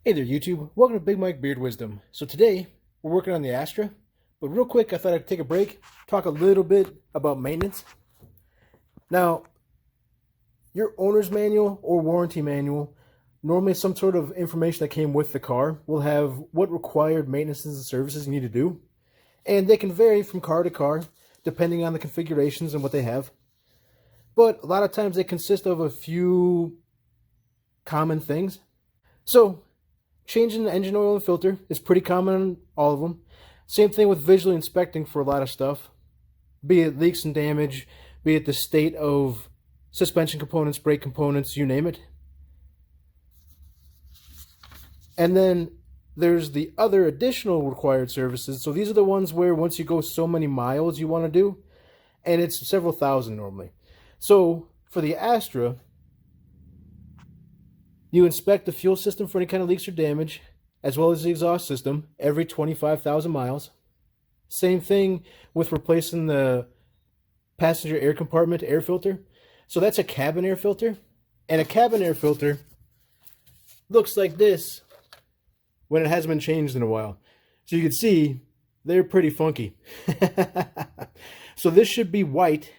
Hey there, YouTube. Welcome to Big Mike Beard Wisdom. So today, we're working on the Astra, but real quick, I thought I'd take a break, talk a little bit about maintenance. Now, your owner's manual or warranty manual, normally some sort of information that came with the car, will have what required maintenances and services you need to do. And they can vary from car to car, depending on the configurations and what they have. But a lot of times they consist of a few common things. So, changing the engine oil and filter is pretty common on all of them. Same thing with visually inspecting for a lot of stuff. Be it leaks and damage, be it the state of suspension components, brake components, you name it. And then there's the other additional required services. So these are the ones where once you go so many miles you want to do, and it's several thousand normally. So for the Astra, you inspect the fuel system for any kind of leaks or damage, as well as the exhaust system, every 25,000 miles. Same thing with replacing the passenger air compartment air filter. So that's a cabin air filter. And a cabin air filter looks like this when it hasn't been changed in a while. So you can see they're pretty funky. So this should be white,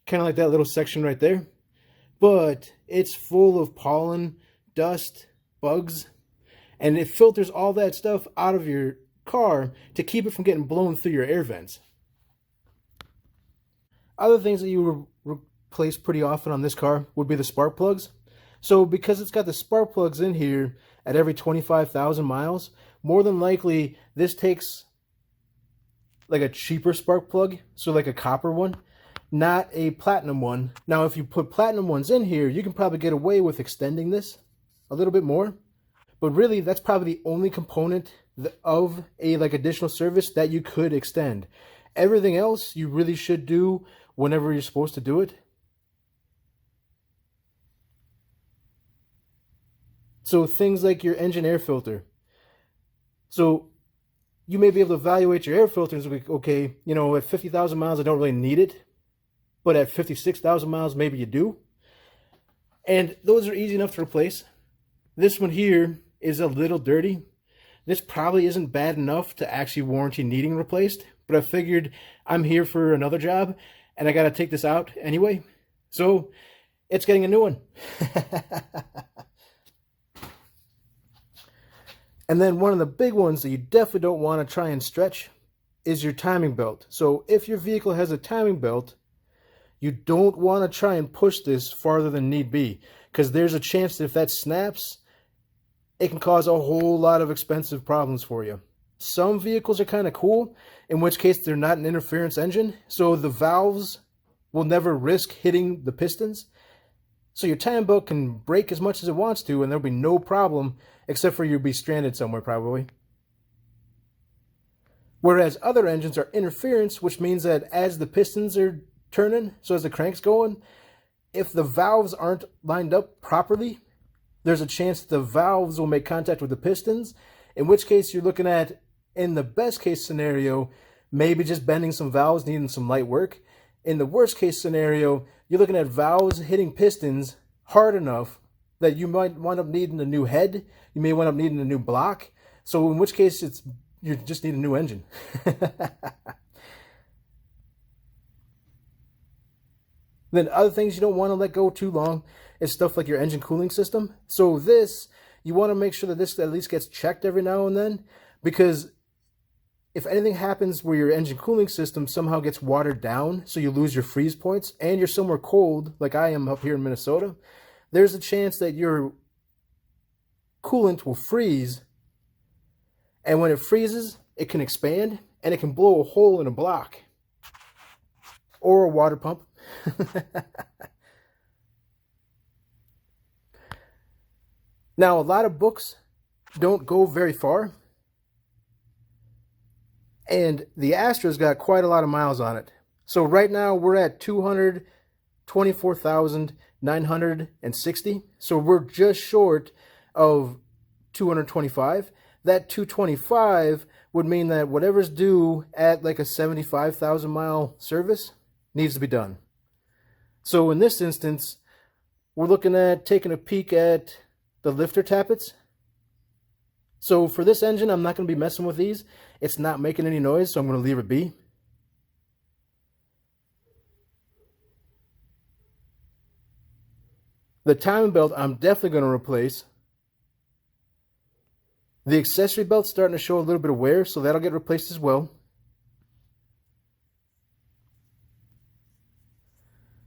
kind of like that little section right there. But it's full of pollen, dust, bugs, and it filters all that stuff out of your car to keep it from getting blown through your air vents. Other things that you replace pretty often on this car would be the spark plugs. So because it's got the spark plugs in here at every 25,000 miles, more than likely this takes like a cheaper spark plug, so like a copper one, not a platinum one. Now, if you put platinum ones in here, you can probably get away with extending this a little bit more. But really, that's probably the only component of a like additional service that you could extend. Everything else you really should do whenever you're supposed to do it. So things like your engine air filter. So you may be able to evaluate your air filter and be, okay, you know, at 50,000 miles, I don't really need it. But at 56,000 miles, maybe you do. And those are easy enough to replace. This one here is a little dirty. This probably isn't bad enough to actually warranty needing replaced, but I figured I'm here for another job and I got to take this out anyway. So it's getting a new one. And then one of the big ones that you definitely don't want to try and stretch is your timing belt. So if your vehicle has a timing belt, you don't want to try and push this farther than need be, because there's a chance that if that snaps, it can cause a whole lot of expensive problems for you. Some vehicles are kind of cool, in which case they're not an interference engine, so the valves will never risk hitting the pistons. So your timing belt can break as much as it wants to, and there'll be no problem, except for you'll be stranded somewhere probably. Whereas other engines are interference, which means that as the pistons are turning, so as the crank's going, if the valves aren't lined up properly, there's a chance the valves will make contact with the pistons, in which case you're looking at, in the best case scenario, maybe just bending some valves, needing some light work. In the worst case scenario, you're looking at valves hitting pistons hard enough that you might wind up needing a new head, you may wind up needing a new block, so in which case you just need a new engine. Then other things you don't want to let go too long is stuff like your engine cooling system. So this, you want to make sure that this at least gets checked every now and then, because if anything happens where your engine cooling system somehow gets watered down, so you lose your freeze points, and you're somewhere cold, like I am up here in Minnesota, there's a chance that your coolant will freeze, and when it freezes, it can expand, and it can blow a hole in a block, or a water pump. Now, a lot of books don't go very far, and the Astra's got quite a lot of miles on it. So right now we're at 224,960. So we're just short of 225. That 225 would mean that whatever's due at like a 75,000 mile service needs to be done. So in this instance, we're looking at taking a peek at the lifter tappets. So for this engine, I'm not going to be messing with these. It's not making any noise, so I'm going to leave it be. The timing belt, I'm definitely going to replace. The accessory belt's starting to show a little bit of wear, so that'll get replaced as well.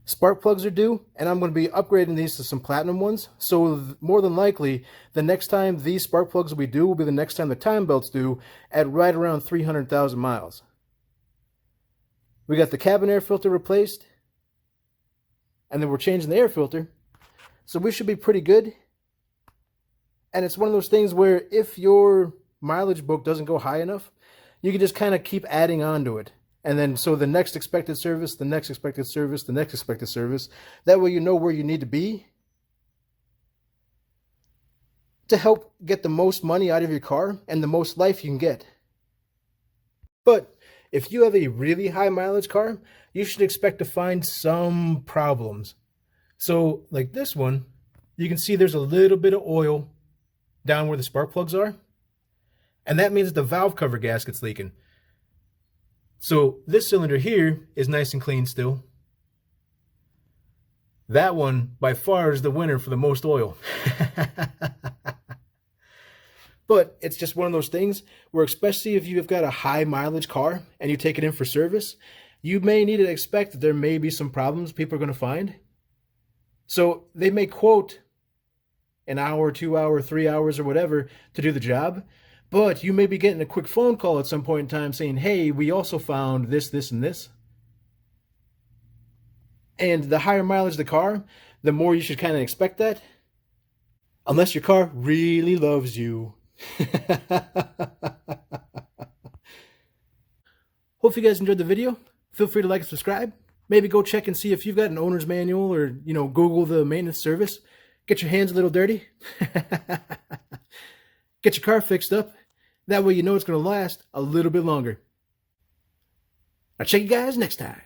Spark plugs are due, and I'm going to be upgrading these to some platinum ones. So more than likely, the next time these spark plugs will be due will be the next time the time belt's due at right around 300,000 miles. We got the cabin air filter replaced, and then we're changing the air filter. So we should be pretty good. And it's one of those things where if your mileage book doesn't go high enough, you can just kind of keep adding on to it. And then so the next expected service, the next expected service, the next expected service. That way you know where you need to be to help get the most money out of your car and the most life you can get. But if you have a really high mileage car, you should expect to find some problems. So like this one, you can see there's a little bit of oil down where the spark plugs are. And that means the valve cover gasket's leaking. So this cylinder here is nice and clean still. That one by far is the winner for the most oil. But it's just one of those things where, especially if you've got a high mileage car and you take it in for service, you may need to expect that there may be some problems people are going to find. So they may quote an hour, 2 hours, 3 hours or whatever to do the job. But you may be getting a quick phone call at some point in time saying, hey, we also found this, this, and this. And the higher mileage the car, the more you should kind of expect that. Unless your car really loves you. Hope you guys enjoyed the video. Feel free to like and subscribe. Maybe go check and see if you've got an owner's manual or, Google the maintenance service. Get your hands a little dirty. Get your car fixed up. That way you know it's going to last a little bit longer. I'll check you guys next time.